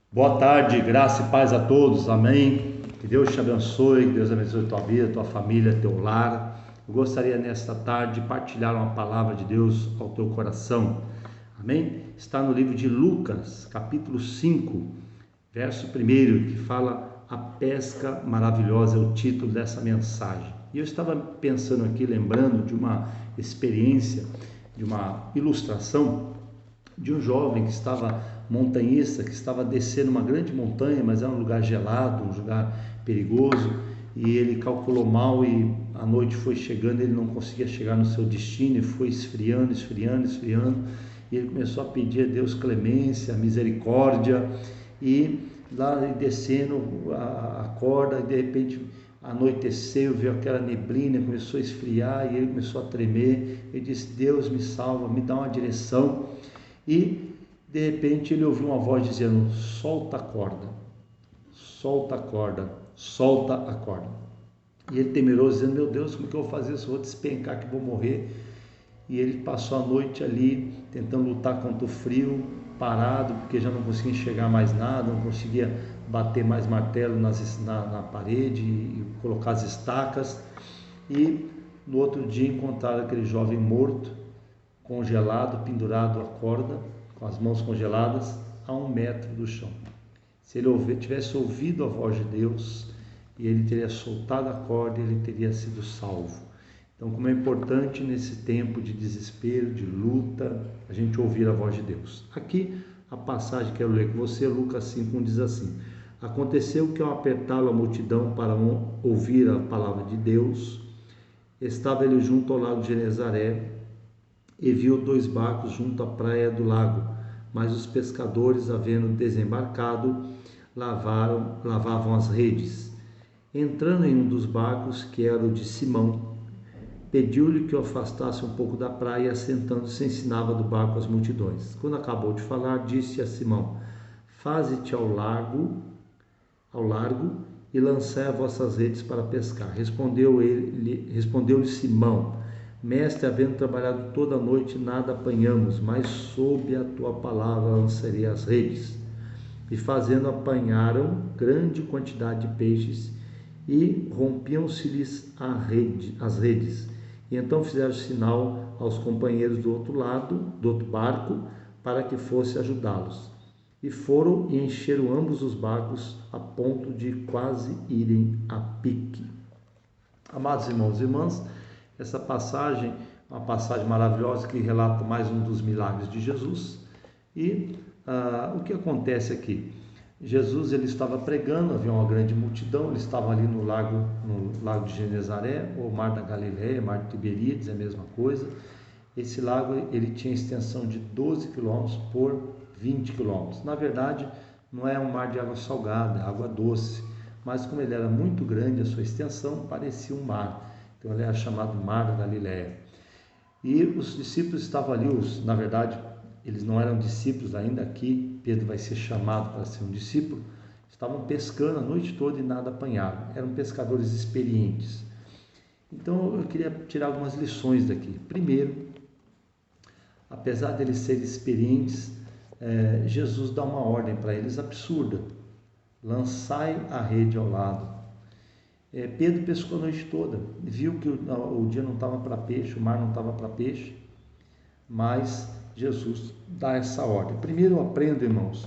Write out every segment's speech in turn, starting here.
Boa tarde, graça e paz a todos, amém. Que Deus te abençoe, que Deus abençoe tua vida, tua família, teu lar. Eu gostaria nesta tarde de partilhar uma palavra de Deus ao teu coração, amém? Está no livro de Lucas, capítulo 5, verso 1, que fala a pesca maravilhosa, é o título dessa mensagem. E eu estava pensando aqui, lembrando de uma experiência, de uma ilustração de um jovem que estava montanhista, que estava descendo uma grande montanha, mas era um lugar gelado, um lugar perigoso, e ele calculou mal e a noite foi chegando, ele não conseguia chegar no seu destino e foi esfriando, e ele começou a pedir a Deus clemência, misericórdia, e lá descendo a corda, e de repente anoiteceu, viu aquela neblina, começou a esfriar e ele começou a tremer. Ele disse: Deus, me salva, me dá uma direção. E de repente ele ouviu uma voz dizendo: solta a corda, solta a corda, solta a corda. E ele temeroso, dizendo: meu Deus, como que eu vou fazer isso? Eu vou despencar, que vou morrer. E ele passou a noite ali tentando lutar contra o frio, parado, porque já não conseguia enxergar mais nada, não conseguia bater mais martelo na parede e colocar as estacas. E no outro dia encontraram aquele jovem morto, congelado, pendurado à corda, com as mãos congeladas, a 1 metro do chão. Se ele tivesse ouvido a voz de Deus, e ele teria soltado a corda, ele teria sido salvo. Então, como é importante nesse tempo de desespero, de luta, a gente ouvir a voz de Deus. Aqui, a passagem que eu quero ler com você, Lucas 5, diz assim: aconteceu que ao apertá-lo a multidão para ouvir a palavra de Deus, estava ele junto ao lago de Genezaré, e viu 2 barcos junto à praia do lago, mas os pescadores, havendo desembarcado, lavavam as redes. Entrando em um dos barcos, que era o de Simão, pediu-lhe que o afastasse um pouco da praia e, assentando-se, ensinava do barco as multidões. Quando acabou de falar, disse a Simão: faze-te ao largo e lançai as vossas redes para pescar. Respondeu-lhe Simão: mestre, havendo trabalhado toda a noite, nada apanhamos, mas sob a tua palavra lançarei as redes. E fazendo, apanharam grande quantidade de peixes, e rompiam-se-lhes as redes. E então fizeram sinal aos companheiros do outro barco, para que fosse ajudá-los. E foram e encheram ambos os barcos, a ponto de quase irem a pique. Amados irmãos e irmãs, essa passagem é uma passagem maravilhosa que relata mais um dos milagres de Jesus. E o que acontece aqui? Jesus, ele estava pregando, havia uma grande multidão, ele estava ali no lago de Genezaré, ou Mar da Galileia, Mar de Tiberíades, é a mesma coisa. Esse lago, ele tinha extensão de 12 quilômetros por 20 quilômetros. Na verdade, não é um mar de água salgada, é água doce, mas como ele era muito grande, a sua extensão parecia um mar. Então ele era chamado Mar da Galileia. E os discípulos estavam ali, na verdade, eles não eram discípulos ainda. Aqui Pedro vai ser chamado para ser um discípulo. Estavam pescando a noite toda e nada apanharam. Eram pescadores experientes. Então eu queria tirar algumas lições daqui. Primeiro, apesar deles serem experientes, Jesus dá uma ordem para eles absurda: lançai a rede ao lado. Pedro pescou a noite toda, viu que o dia não estava para peixe, o mar não estava para peixe, mas Jesus dá essa ordem. Primeiro eu aprendo, irmãos,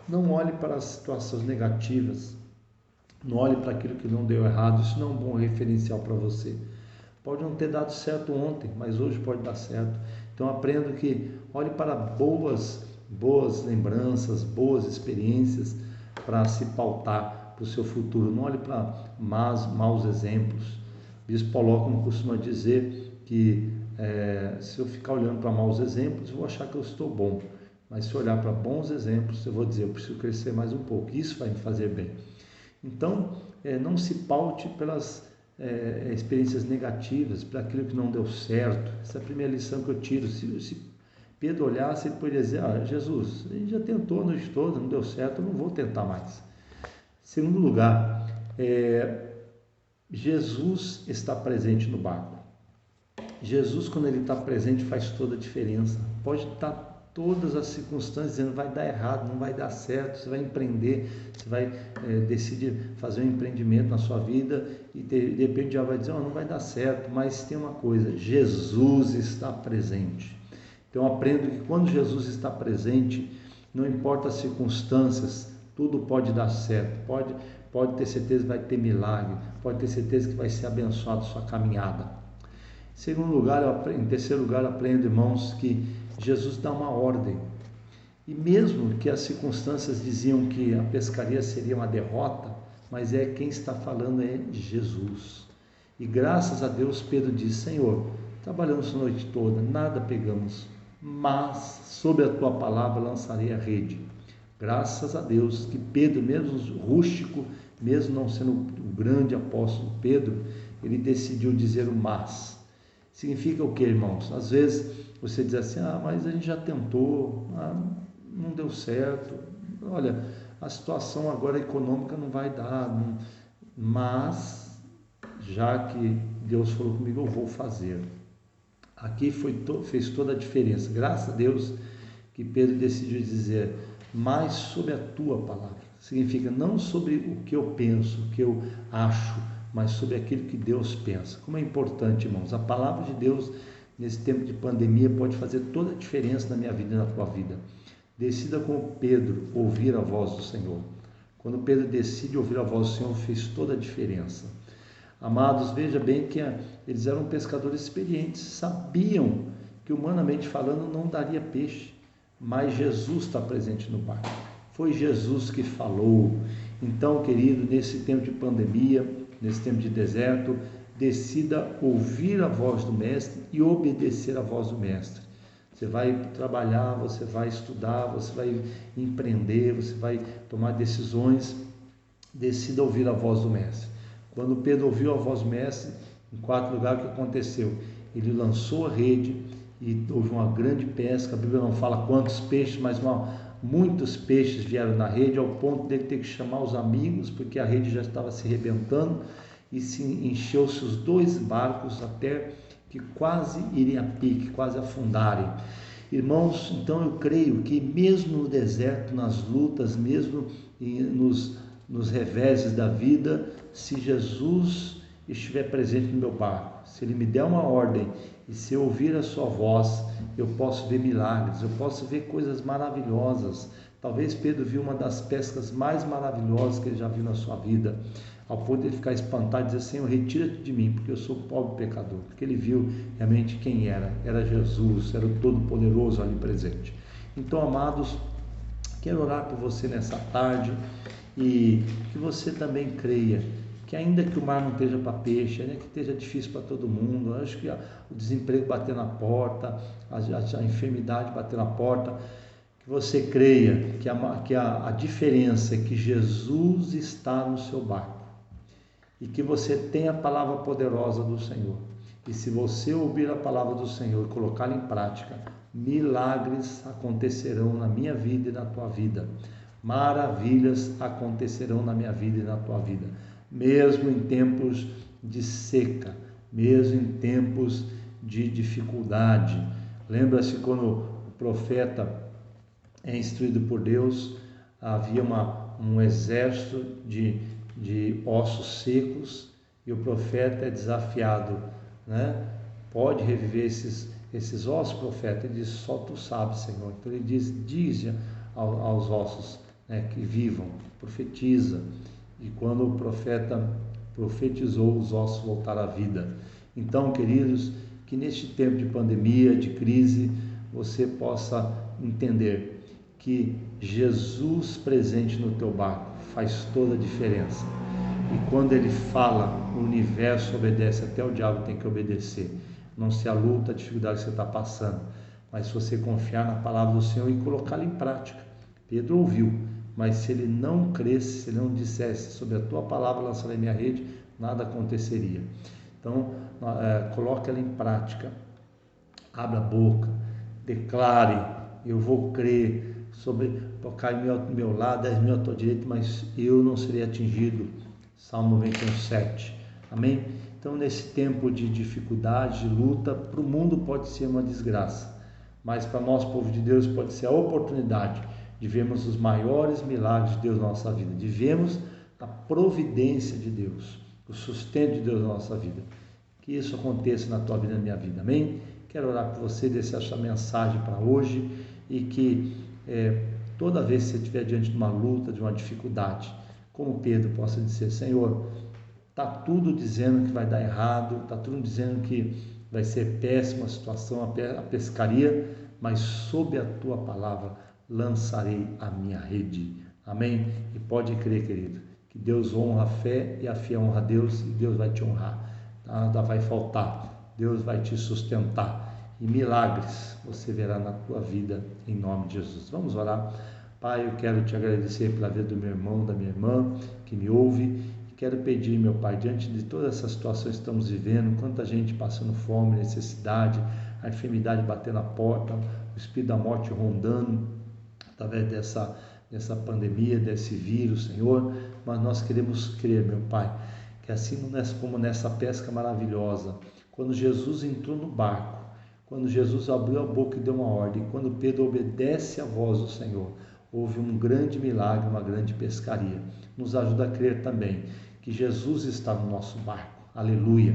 não olhe para as situações negativas, não olhe para aquilo que não deu errado. Isso não é um bom referencial para você. Pode não ter dado certo ontem, mas hoje pode dar certo. Então aprendo que olhe para boas lembranças, boas experiências para se pautar para o seu futuro. Não olhe para maus exemplos. O bispo Paulo costuma dizer que se eu ficar olhando para maus exemplos, eu vou achar que eu estou bom. Mas se eu olhar para bons exemplos, eu vou dizer: eu preciso crescer mais um pouco. Isso vai me fazer bem. Então, não se paute pelas experiências negativas, para aquilo que não deu certo. Essa é a primeira lição que eu tiro. Se Pedro olhasse, ele poderia dizer: Jesus, a gente já tentou a noite toda, não deu certo, eu não vou tentar mais. Segundo lugar, Jesus está presente no barco. Jesus, quando ele está presente, faz toda a diferença. Pode estar todas as circunstâncias, dizendo vai dar errado, não vai dar certo, você vai empreender, você vai decidir fazer um empreendimento na sua vida e de repente já vai dizer, não vai dar certo, mas tem uma coisa, Jesus está presente. Então eu aprendo que quando Jesus está presente, não importa as circunstâncias, tudo pode dar certo, pode ter certeza que vai ter milagre, pode ter certeza que vai ser abençoado a sua caminhada. Em terceiro lugar, eu aprendo, irmãos, que Jesus dá uma ordem. E mesmo que as circunstâncias diziam que a pescaria seria uma derrota, mas quem está falando é Jesus. E graças a Deus, Pedro diz, Senhor, trabalhamos a noite toda, nada pegamos, mas sobre a tua palavra lançarei a rede. Graças a Deus que Pedro, mesmo rústico, mesmo não sendo o grande apóstolo Pedro, ele decidiu dizer o mas. Significa o que, irmãos? Às vezes você diz assim, mas a gente já tentou, não deu certo, olha, a situação agora econômica não vai dar, mas já que Deus falou comigo, eu vou fazer. Aqui fez toda a diferença, graças a Deus que Pedro decidiu dizer, mas sobre a tua palavra. Significa não sobre o que eu penso, o que eu acho, mas sobre aquilo que Deus pensa. Como é importante, irmãos, a palavra de Deus nesse tempo de pandemia pode fazer toda a diferença na minha vida e na tua vida. Decida como Pedro ouvir a voz do Senhor. Quando Pedro decide ouvir a voz do Senhor, fez toda a diferença. Amados, veja bem que eles eram pescadores experientes, sabiam que humanamente falando não daria peixe, mas Jesus está presente no barco. Foi Jesus que falou. Então, querido, nesse tempo de pandemia, nesse tempo de deserto, decida ouvir a voz do Mestre e obedecer a voz do Mestre. Você vai trabalhar, você vai estudar, você vai empreender, você vai tomar decisões, decida ouvir a voz do Mestre. Quando Pedro ouviu a voz do Mestre, em quarto lugar, o que aconteceu? Ele lançou a rede e houve uma grande pesca. A Bíblia não fala quantos peixes, mas muitos peixes vieram na rede, ao ponto dele ter que chamar os amigos, porque a rede já estava se arrebentando, e se encheu-se os 2 barcos até que quase irem a pique, quase afundarem. Irmãos, então eu creio que mesmo no deserto, nas lutas, mesmo nos reveses da vida, se Jesus estiver presente no meu barco, se Ele me der uma ordem e se eu ouvir a sua voz, eu posso ver milagres, eu posso ver coisas maravilhosas. Talvez Pedro viu uma das pescas mais maravilhosas que ele já viu na sua vida, ao ponto de ele ficar espantado e dizer, Senhor, retira-te de mim, porque eu sou pobre pecador. Porque ele viu realmente quem era Jesus, era o Todo-Poderoso ali presente. Então, amados, quero orar por você nessa tarde e que você também creia que ainda que o mar não esteja para peixe, ainda que esteja difícil para todo mundo, acho que o desemprego bater na porta, a enfermidade bater na porta, que você creia que a diferença é que Jesus está no seu barco e que você tem a palavra poderosa do Senhor. E se você ouvir a palavra do Senhor e colocá-la em prática, milagres acontecerão na minha vida e na tua vida. Maravilhas acontecerão na minha vida e na tua vida. Mesmo em tempos de seca, mesmo em tempos de dificuldade. Lembra-se quando o profeta é instruído por Deus, havia um exército de ossos secos e o profeta é desafiado, né? Pode reviver esses ossos, profeta? Ele diz, só tu sabes, Senhor. Então ele diz aos ossos, né, que vivam, profetiza. E quando o profeta profetizou, os ossos voltaram à vida. Então, queridos, que neste tempo de pandemia, de crise, você possa entender que Jesus presente no teu barco faz toda a diferença. E quando Ele fala, o universo obedece, até o diabo tem que obedecer. Não se a luta, a dificuldade que você está passando, mas se você confiar na palavra do Senhor e colocá-la em prática. Pedro ouviu, mas se ele não cresce, se ele não dissesse, sobre a tua palavra lançarei minha rede, nada aconteceria. Então, coloque ela em prática, abra a boca, declare, eu vou crer, sobre tocar ao meu lado, 10 mil à tua direita, mas eu não serei atingido. Salmo 91:7. Amém? Então, nesse tempo de dificuldade, de luta, para o mundo pode ser uma desgraça, mas para nós, povo de Deus, pode ser a oportunidade de vermos os maiores milagres de Deus na nossa vida, de vermos a providência de Deus, o sustento de Deus na nossa vida. Que isso aconteça na tua vida e na minha vida, amém? Quero orar por você, deixar essa mensagem para hoje e que toda vez que você estiver diante de uma luta, de uma dificuldade, como Pedro possa dizer: Senhor, está tudo dizendo que vai dar errado, está tudo dizendo que vai ser péssima a situação, a pescaria, mas sob a tua palavra lançarei a minha rede, amém? E pode crer, querido, que Deus honra a fé e a fé honra a Deus, e Deus vai te honrar. Nada vai faltar, Deus vai te sustentar e milagres você verá na tua vida, em nome de Jesus. Vamos orar. Pai, eu quero te agradecer pela vida do meu irmão, da minha irmã que me ouve, e quero pedir, meu Pai, diante de toda essa situação que estamos vivendo, quanta gente passando fome, necessidade, a enfermidade batendo a porta, o espírito da morte rondando através dessa pandemia, desse vírus, Senhor, mas nós queremos crer, meu Pai, que assim como nessa pesca maravilhosa, quando Jesus entrou no barco, quando Jesus abriu a boca e deu uma ordem, quando Pedro obedece à voz do Senhor, houve um grande milagre, uma grande pescaria. Nos ajuda a crer também que Jesus está no nosso barco, aleluia,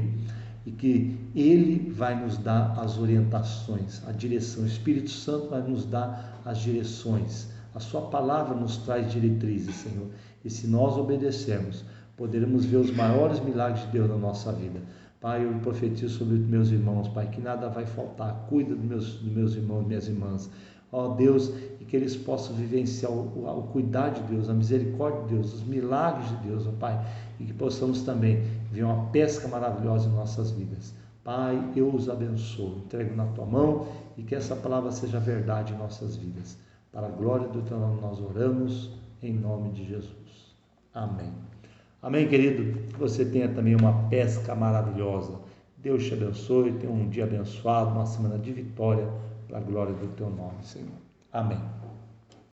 e que Ele vai nos dar as orientações, a direção. O Espírito Santo vai nos dar as direções, a sua palavra nos traz diretrizes, Senhor, e se nós obedecermos, poderemos ver os maiores milagres de Deus na nossa vida. Pai, eu profetizo sobre os meus irmãos, Pai, que nada vai faltar. Cuida dos meus irmãos, minhas irmãs. Ó Deus, e que eles possam vivenciar o cuidado de Deus, a misericórdia de Deus, os milagres de Deus, ó Pai, e que possamos também ver uma pesca maravilhosa em nossas vidas. Pai, eu os abençoo, entrego na Tua mão e que essa palavra seja verdade em nossas vidas. Para a glória do Teu nome nós oramos, em nome de Jesus. Amém. Amém, querido? Que você tenha também uma pesca maravilhosa. Deus te abençoe, tenha um dia abençoado, uma semana de vitória, para a glória do Teu nome, Senhor. Amém.